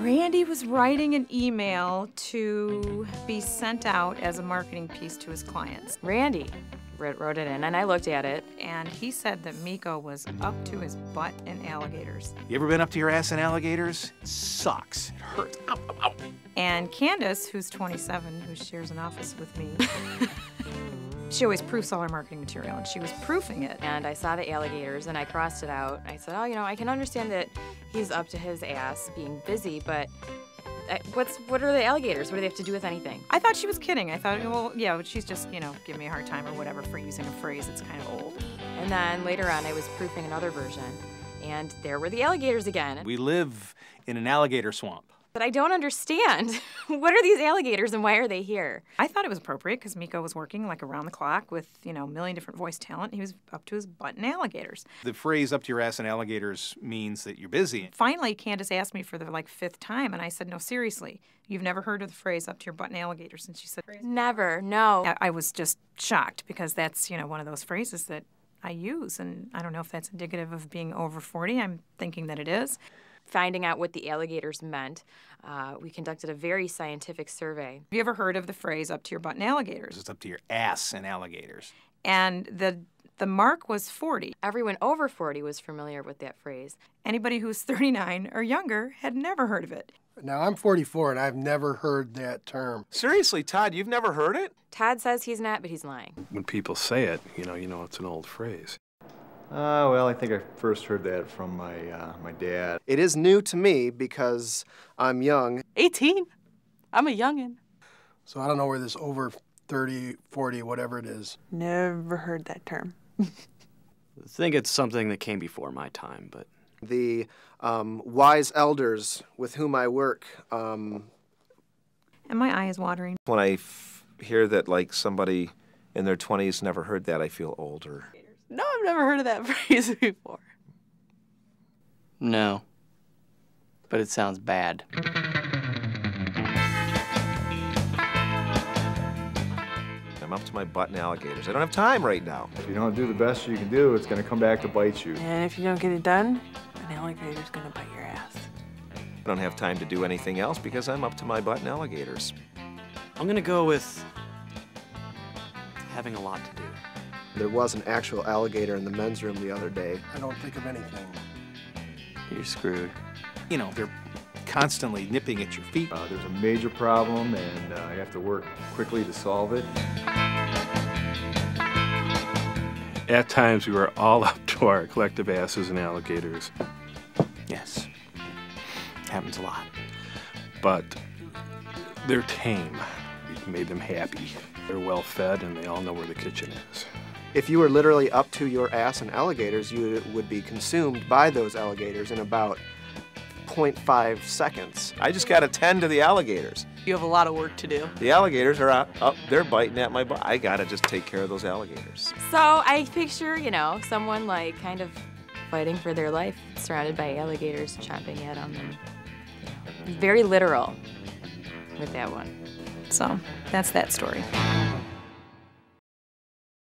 Randy was writing an email to be sent out as a marketing piece to his clients. Randy wrote it in, and I looked at it. And he said that Miko was up to his butt in alligators. You ever been up to your ass in alligators? It sucks. It hurts. Ow, ow, ow. And Candace, who's 27, who shares an office with me, she always proofs all our marketing material, and she was proofing it. And I saw the alligators, and I crossed it out. I said, oh, you know, I can understand that he's up to his ass being busy, but what are the alligators? What do they have to do with anything? I thought she was kidding. I thought, well, yeah, she's just, you know, giving me a hard time or whatever for using a phrase that's kind of old. And then later on, I was proofing another version, and there were the alligators again. We live in an alligator swamp. But I don't understand. What are these alligators and why are they here? I thought it was appropriate because Miko was working like around the clock with, you know, a million different voice talent. He was up to his butt in alligators. The phrase up to your ass in alligators means that you're busy. Finally, Candace asked me for the like 5th time, and I said, no, seriously, you've never heard of the phrase up to your butt in alligators? And she said, never, no. I was just shocked because that's, you know, one of those phrases that I use, and I don't know if that's indicative of being over 40. I'm thinking that it is. Finding out what the alligators meant, we conducted a very scientific survey. Have you ever heard of the phrase up to your butt in alligators? It's up to your ass in alligators. And the mark was 40. Everyone over 40 was familiar with that phrase. Anybody who's 39 or younger had never heard of it. Now, I'm 44, and I've never heard that term. Seriously, Todd, you've never heard it? Todd says he's not, but he's lying. When people say it, you know it's an old phrase. Well, I think I first heard that from my dad. It is new to me because I'm young. 18. I'm a youngin'. So I don't know where this over 30, 40, whatever it is. Never heard that term. I think it's something that came before my time, but... The wise elders with whom I work. And my eye is watering. When I hear that, like, somebody in their 20s never heard that, I feel older. No, I've never heard of that phrase before. No. But it sounds bad. I'm up to my butt in alligators. I don't have time right now. If you don't do the best you can do, it's going to come back to bite you. And if you don't get it done, an alligator's gonna bite your ass. I don't have time to do anything else because I'm up to my butt in alligators. I'm gonna go with having a lot to do. There was an actual alligator in the men's room the other day. I don't think of anything. You're screwed. You know, they're constantly nipping at your feet. There's a major problem, and you have to work quickly to solve it. At times, we were all up to our collective asses in alligators. Yes. Happens a lot. But they're tame. We made them happy. They're well fed, and they all know where the kitchen is. If you were literally up to your ass in alligators, you would be consumed by those alligators in about 0.5 seconds. I just got to tend to the alligators. You have a lot of work to do. The alligators are up, they're biting at my butt. I got to just take care of those alligators. So I picture, you know, someone like kind of fighting for their life, surrounded by alligators chomping at them. And very literal with that one. So that's that story.